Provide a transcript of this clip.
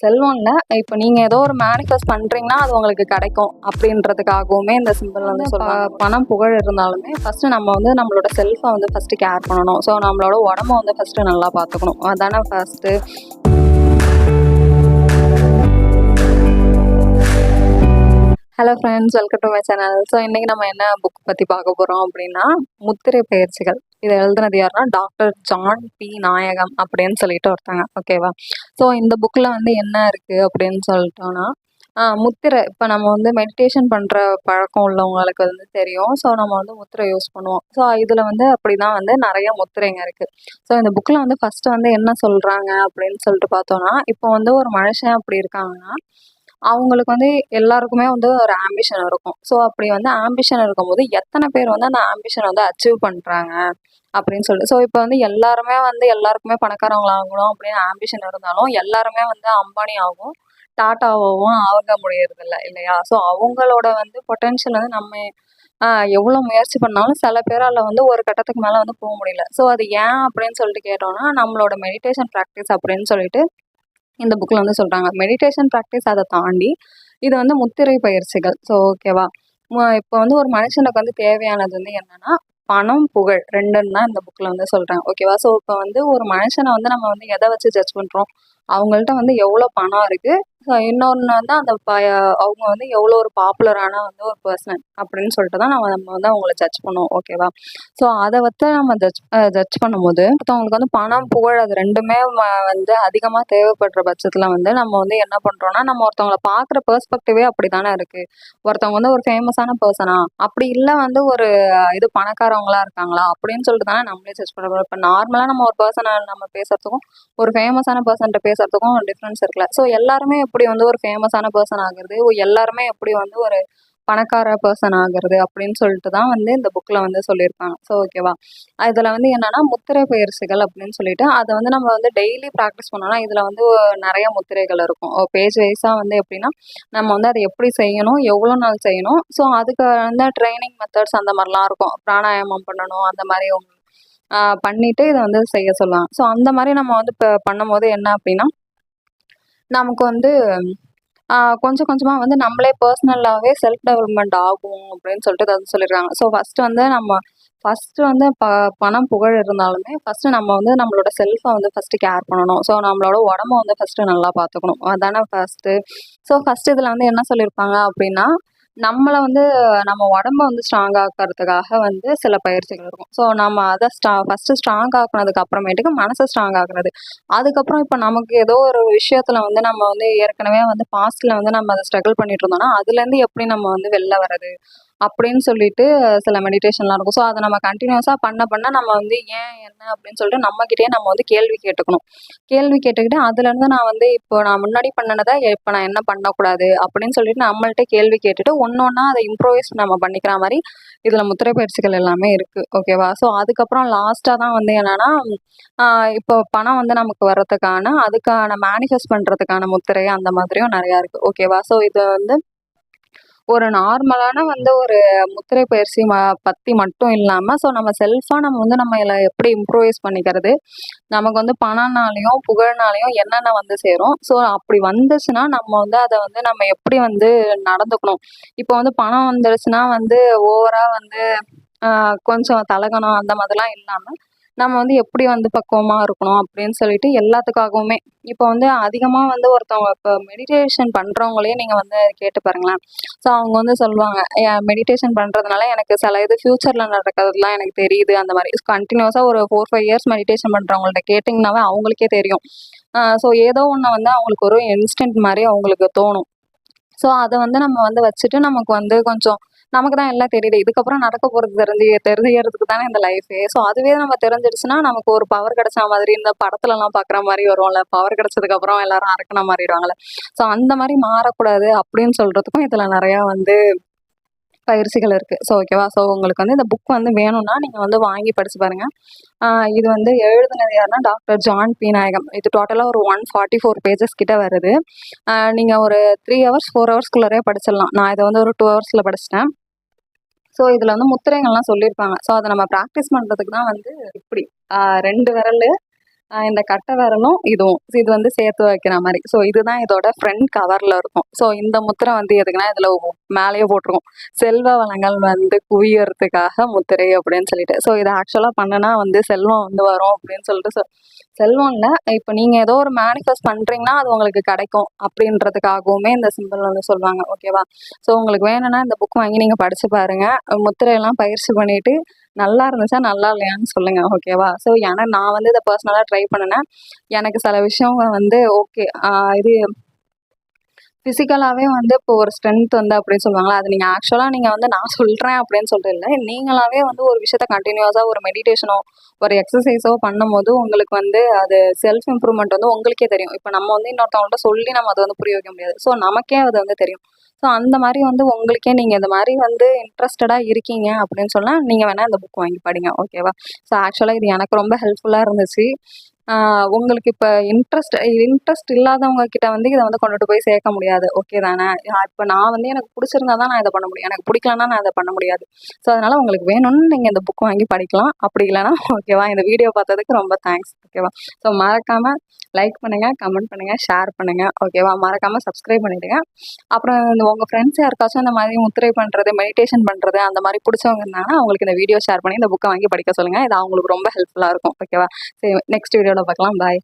செல்வம்ல இப்போ நீங்கள் ஏதோ ஒரு மேனிஃபெஸ்ட் பண்ணுறீங்கன்னா அது உங்களுக்கு கிடைக்கும் அப்படின்றதுக்காகவுமே இந்த சிம்பிள் வந்து சொல்லுவாங்க. பணம் புகழ் இருந்தாலுமே ஃபஸ்ட்டு நம்ம வந்து நம்மளோட செல்ஃபை வந்து ஃபஸ்ட்டு கேர் பண்ணணும். ஸோ நம்மளோட உடம்ப வந்து ஃபஸ்ட்டு நல்லா பார்த்துக்கணும். அதானே first. Hello friends, welcome to my channel. So இன்றைக்கி நம்ம என்ன புக் பற்றி பார்க்க போகிறோம் அப்படின்னா, முத்திரை பயிற்சிகள். இதை எழுதுனது யாருன்னா டாக்டர் ஜான் பி நாயகம் அப்படின்னு சொல்லிட்டு ஒருத்தாங்க. ஓகேவா? ஸோ இந்த புக்கில் வந்து என்ன இருக்குது அப்படின்னு சொல்லிட்டோன்னா, முத்திரை இப்போ நம்ம வந்து மெடிடேஷன் பண்ணுற பழக்கம் உள்ளவங்களுக்கு வந்து தெரியும். ஸோ நம்ம வந்து முத்திரை யூஸ் பண்ணுவோம். ஸோ இதில் வந்து அப்படி தான் வந்து நிறைய முத்திரைங்க இருக்குது. ஸோ இந்த புக்கில் வந்து ஃபஸ்ட்டு வந்து என்ன சொல்கிறாங்க அப்படின்னு சொல்லிட்டு பார்த்தோன்னா, இப்போ வந்து ஒரு மனுஷன் அப்படி இருக்காங்கன்னா அவங்களுக்கு வந்து எல்லாருக்குமே வந்து ஒரு ஆம்பிஷன் இருக்கும். ஸோ அப்படி வந்து ஆம்பிஷன் இருக்கும்போது எத்தனை பேர் வந்து அந்த ஆம்பிஷனை வந்து அச்சீவ் பண்ணுறாங்க அப்படின்னு சொல்லிட்டு. ஸோ இப்போ வந்து எல்லாருமே வந்து எல்லாருக்குமே பணக்காரவங்களாகணும் அப்படின்னு ஆம்பிஷன் இருந்தாலும் எல்லாருமே வந்து அம்பானி ஆகும், டாட்டாவும் ஆக முடியறதில்ல இல்லையா? ஸோ அவங்களோட வந்து பொட்டென்ஷியல் வந்து நம்ம எவ்வளோ முயற்சி பண்ணாலும் சில பேரால் வந்து ஒரு கட்டத்துக்கு மேலே வந்து போக முடியல. ஸோ அது ஏன் அப்படின்னு சொல்லிட்டு கேட்டோம்னா, நம்மளோட மெடிடேஷன் ப்ராக்டிஸ் அப்படின்னு சொல்லிட்டு இந்த புக்கில் வந்து சொல்கிறாங்க. மெடிடேஷன் ப்ராக்டிஸ் அதை தாண்டி இது வந்து முத்திரை பயிற்சிகள். ஸோ ஓகேவா? இப்போ வந்து ஒரு மனுஷனுக்கு வந்து தேவையானது வந்து என்னன்னா பணம், புகழ் 2ன்னு தான் இந்த புக்கில் வந்து சொல்கிறாங்க. ஓகேவா? ஸோ இப்போ வந்து ஒரு மனுஷனை வந்து நம்ம வந்து எதை வச்சு ஜட்ஜ் பண்ணுறோம்? அவங்கள்ட்ட வந்து எவ்வளோ பணம் இருக்குது, ஸோ இன்னொன்று வந்து அந்த அவங்க வந்து எவ்வளோ ஒரு பாப்புலரான வந்து ஒரு பர்சன் அப்படின்னு சொல்லிட்டு தான் நம்ம வந்து அவங்கள ஜட்ஜ் பண்ணுவோம். ஓகேவா? ஸோ அதை வச்சு நம்ம ஜட்ஜ் பண்ணும்போது ஒருத்தவங்களுக்கு வந்து பணம், புகழ் அது 2மே வந்து அதிகமாக தேவைப்படுற பட்சத்தில் வந்து நம்ம வந்து என்ன பண்ணுறோன்னா, நம்ம ஒருத்தவங்கள பார்க்குற பெர்ஸ்பெக்டிவே அப்படி தானே இருக்குது. ஒருத்தவங்க வந்து ஒரு ஃபேமஸான பர்சனா, அப்படி இல்லை வந்து ஒரு இது பணக்காரவங்களா இருக்காங்களா அப்படின்னு சொல்லிட்டு தானே நம்மளே ஜட்ஜ் பண்ணுறோம். இப்போ நார்மலாக நம்ம ஒரு பர்சனை நம்ம பேசுறதுக்கும் ஒரு ஃபேமஸான பர்சன்ட்ட பேசுறதுக்கும் டிஃப்ரென்ஸ் இருக்குல்ல. ஸோ எல்லாருமே எப்படி வந்து ஒரு ஃபேமஸான பர்சன் ஆகுறது, எல்லாருமே எப்படி வந்து ஒரு பணக்கார பர்சன் ஆகுறது அப்படின்னு சொல்லிட்டு தான் வந்து இந்த புக்கில் வந்து சொல்லியிருப்பாங்க. ஸோ ஓகேவா? இதில் வந்து என்னன்னா முத்திரை பயிற்சிகள் அப்படின்னு சொல்லிட்டு அதை வந்து நம்ம வந்து டெய்லி ப்ராக்டிஸ் பண்ணோம்னா இதில் வந்து நிறைய முத்திரைகள் இருக்கும். பேஜ் வைஸாக வந்து எப்படின்னா நம்ம வந்து அதை எப்படி செய்யணும், எவ்வளோ நாள் செய்யணும், ஸோ அதுக்கு வந்து ட்ரைனிங் மெத்தட்ஸ் அந்த மாதிரிலாம் இருக்கும். பிராணாயாமம் பண்ணணும் அந்த மாதிரி பண்ணிட்டு இதை வந்து செய்ய சொல்லுவாங்க. ஸோ அந்த மாதிரி நம்ம வந்து இப்போ பண்ணும்போது என்ன அப்படின்னா நமக்கு வந்து கொஞ்சம் கொஞ்சமாக வந்து நம்மளே பர்சனலாகவே செல்ஃப் டெவலப்மெண்ட் ஆகும் அப்படின்னு சொல்லிட்டு அதை வந்து சொல்லியிருக்காங்க. ஸோ ஃபஸ்ட்டு வந்து பணம், புகழ் இருந்தாலுமே ஃபஸ்ட்டு நம்ம வந்து நம்மளோட செல்ஃபை வந்து ஃபஸ்ட்டு கேர் பண்ணணும். ஸோ நம்மளோட உடம்ப வந்து ஃபஸ்ட்டு நல்லா பார்த்துக்கணும். அதானே ஃபஸ்ட்டு. ஸோ ஃபஸ்ட்டு இதில் வந்து என்ன சொல்லியிருப்பாங்க அப்படின்னா, நம்மளை வந்து நம்ம உடம்ப வந்து ஸ்ட்ராங் ஆக்கிறதுக்காக வந்து சில பயிற்சிகள் இருக்கும். ஸோ நம்ம அதை ஃபஸ்ட்டு ஸ்ட்ராங் ஆக்குனதுக்கு அப்புறமேட்டுக்கு மனசை ஸ்ட்ராங் ஆக்குறது. அதுக்கப்புறம் இப்போ நமக்கு ஏதோ ஒரு விஷயத்தில் வந்து நம்ம வந்து ஏற்கனவே வந்து பாஸ்ட்டில் வந்து நம்ம அதை ஸ்ட்ரகிள் பண்ணிட்டு இருந்தோம்னா அதுலேருந்து எப்படி நம்ம வந்து வெளில வர்றது அப்படின்னு சொல்லிட்டு சில மெடிடேஷன்லாம் இருக்கும். ஸோ அதை நம்ம கண்டினியூஸாக பண்ண பண்ண நம்ம வந்து ஏன் என்ன அப்படின்னு சொல்லிட்டு நம்மக்கிட்டே நம்ம வந்து கேள்வி கேட்டுக்கணும். கேள்வி கேட்டுக்கிட்டு அதுலேருந்து நான் வந்து இப்போ நான் முன்னாடி பண்ணினதை இப்போ நான் என்ன பண்ணக்கூடாது அப்படின்னு சொல்லிட்டு நம்மள்ட்ட கேள்வி கேட்டுட்டு ஒன்றா அதை இம்ப்ரோவைஸ் நம்ம பண்ணிக்கிற மாதிரி இதில் முத்திரை பயிற்சிகள் எல்லாமே இருக்குது. ஓகேவா? ஸோ அதுக்கப்புறம் லாஸ்ட்டாக தான் வந்து என்னென்னா இப்போ பணம் வந்து நமக்கு வர்றதுக்கான அதுக்கான மேனிஃபெஸ்ட் பண்ணுறதுக்கான முத்திரை அந்த மாதிரியும் நிறையா இருக்குது. ஓகேவா? ஸோ இது வந்து ஒரு நார்மலான வந்து ஒரு முத்திரை பயிற்சி பற்றி மட்டும் இல்லாமல் ஸோ நம்ம செல்ஃபாக நம்ம வந்து நம்ம இதில் எப்படி இம்ப்ரூவைஸ் பண்ணிக்கிறது, நமக்கு வந்து பணம்னாலையும் புகழ்னாலையும் என்னென்ன வந்து சேரும், ஸோ அப்படி வந்துச்சுன்னா நம்ம வந்து அதை வந்து நம்ம எப்படி வந்து நடந்துக்கணும். இப்போ வந்து பணம் வந்துடுச்சுன்னா வந்து ஓவராக வந்து கொஞ்சம் தலகணம் அந்த மாதிரிலாம் இல்லாமல் நம்ம வந்து எப்படி வந்து பக்குவமாக இருக்கணும் அப்படின்னு சொல்லிட்டு எல்லாத்துக்காகவுமே இப்போ வந்து அதிகமாக வந்து ஒருத்தவங்க இப்போ மெடிடேஷன் பண்ணுறவங்களே நீங்கள் வந்து கேட்டு பாருங்களேன். ஸோ அவங்க வந்து சொல்லுவாங்க, மெடிடேஷன் பண்ணுறதுனால எனக்கு சில இது ஃப்யூச்சரில் நடக்கிறதுலாம் எனக்கு தெரியுது அந்த மாதிரி. கண்டினியூஸாக ஒரு 4-5 இயர்ஸ் மெடிடேஷன் பண்ணுறவங்கள்ட்ட கேட்டிங்கனாவே அவங்களுக்கே தெரியும். ஸோ ஏதோ ஒன்று வந்து அவங்களுக்கு ஒரு இன்ஸ்டன்ட் மாதிரி அவங்களுக்கு தோணும். ஸோ அதை வந்து நம்ம வந்து வச்சுட்டு நமக்கு வந்து கொஞ்சம் நமக்கு தான் எல்லாம் தெரியுது. இதுக்கப்புறம் நடக்க போகிறது தெரிஞ்சுக்கிறதுக்கு தானே இந்த லைஃபே. ஸோ அதுவே நம்ம தெரிஞ்சிடுச்சுன்னா நமக்கு ஒரு பவர் கிடைச்ச மாதிரி இந்த படத்துலலாம் பார்க்குற மாதிரி வரும்ல, பவர் கிடைச்சதுக்கப்புறம் எல்லாரும் அரக்கன மாறிடுவாங்கல்ல. ஸோ அந்த மாதிரி மாறக்கூடாது அப்படின்னு சொல்கிறதுக்கும் இதில் நிறையா வந்து பயிற்சிகள் இருக்குது. ஸோ ஓகேவா? ஸோ உங்களுக்கு வந்து இந்த புக் வந்து வேணும்னா நீங்கள் வந்து வாங்கி படித்து பாருங்கள். இது வந்து எழுதுனது யாருன்னா டாக்டர் ஜான் பி நாயகம். இது டோட்டலாக ஒரு 144 பேஜஸ் கிட்ட வருது. நீங்கள் ஒரு 3 ஹவர்ஸ் 4 ஹவர்ஸ்குள்ளரே படிச்சிடலாம். நான் இதை வந்து ஒரு 2 ஹவர்ஸில் படிச்சிட்டேன். ஸோ இதில் வந்து முத்திரைகள்லாம் சொல்லியிருப்பாங்க. ஸோ அதை நம்ம ப்ராக்டிஸ் பண்ணுறதுக்கு தான் வந்து இப்படி 2 விரல் இந்த கட்டை விரலும் இதுவும் இது வந்து சேர்த்து வைக்கிற மாதிரி. ஸோ இதுதான் இதோட ஃப்ரண்ட் கவரில் இருக்கும். ஸோ இந்த முத்திரை வந்து எதுக்குன்னா இதில் மேலேயே போட்டிருக்கும் செல்வ வளங்கள் வந்து குவியறதுக்காக முத்திரை அப்படின்னு சொல்லிட்டு. ஸோ இதை ஆக்சுவலாக பண்ணனா வந்து செல்வம் வந்து வரும் அப்படின்னு சொல்லிட்டு செல்வம் இல்லை, இப்போ நீங்கள் ஏதோ ஒரு மேனிஃபெஸ்ட் பண்ணுறீங்கன்னா அது உங்களுக்கு கிடைக்கும் அப்படின்றதுக்காகவுமே இந்த சிம்பிள் வந்து சொல்லுவாங்க. ஓகேவா? ஸோ உங்களுக்கு வேணும்னா இந்த புக் வாங்கி நீங்கள் படித்து பாருங்கள். முத்திரையெல்லாம் பயிற்சி பண்ணிவிட்டு நல்லா இருந்துச்சா நல்லா இல்லையான்னு சொல்லுங்கள். ஓகேவா? ஸோ ஏன்னா நான் வந்து இதை பர்சனலாக ட்ரை பண்ணினேன். எனக்கு சில விஷயங்க வந்து ஓகே இது ஃபிசிக்கலாகவே வந்து இப்போ ஒரு ஸ்ட்ரென்த் வந்து அப்படின்னு சொல்லுவாங்களா, அது நீங்கள் ஆக்சுவலாக நீங்கள் வந்து நான் சொல்கிறேன் அப்படின்னு சொல்லிட்டு இல்லை, நீங்களாவே வந்து ஒரு விஷயத்த கண்டினியூஸாக ஒரு மெடிடேஷனோ ஒரு எக்ஸசைஸோ பண்ணும்போது உங்களுக்கு வந்து அது செல்ஃப் இம்ப்ரூவ்மெண்ட் வந்து உங்களுக்கே தெரியும். இப்போ நம்ம வந்து இன்னொருத்தவங்கள்ட்ட சொல்லி நம்ம அதை வந்து புரிய வைக்க முடியாது. ஸோ நமக்கே அது வந்து தெரியும். ஸோ அந்த மாதிரி வந்து உங்களுக்கே நீங்கள் இந்த மாதிரி வந்து இன்ட்ரெஸ்டடாக இருக்கீங்க அப்படின்னு சொன்னால் நீங்கள் வேணால் இந்த புக் வாங்கி படிங்க. ஓகேவா? ஸோ ஆக்சுவலாக இது எனக்கு ரொம்ப ஹெல்ப்ஃபுல்லாக இருந்துச்சு. உங்களுக்கு இப்போ இன்ட்ரெஸ்ட் இல்லாதவங்க கிட்ட வந்து இதை வந்து கொண்டுட்டு போய் சேர்க்க முடியாது. ஓகே தானே? இப்போ நான் வந்து எனக்கு பிடிச்சிருந்தா தான் நான் இதை பண்ண முடியும். எனக்கு பிடிக்கலன்னா நான் இதை பண்ண முடியாது. ஸோ அதனால உங்களுக்கு வேணும்னு நீங்கள் இந்த புக் வாங்கி படிக்கலாம். அப்படி இல்லைன்னா ஓகேவா? இந்த வீடியோ பார்த்ததுக்கு ரொம்ப தேங்க்ஸ். ஓகேவா? ஸோ மறக்காமல் லைக் பண்ணுங்கள், கமெண்ட் பண்ணுங்கள், ஷேர் பண்ணுங்கள். ஓகேவா? மறக்காமல் சப்ஸ்கிரைப் பண்ணிவிடுங்க. அப்புறம் உங்கள் ஃப்ரெண்ட்ஸ் யாருக்காச்சும் இந்த மாதிரி முத்திரை பண்ணுறது, மெடிடேஷன் பண்ணுறது அந்த மாதிரி பிடிச்சவங்க இருந்தாங்கன்னா அவங்களுக்கு இந்த வீடியோ ஷேர் பண்ணி இந்த புக்கை வாங்கி படிக்க சொல்லுங்கள். இது அவங்களுக்கு ரொம்ப ஹெல்ப்ஃபுல்லாக இருக்கும். ஓகேவா? சரி, நெக்ஸ்ட் வீடியோவில் பார்க்கலாம். பாய்.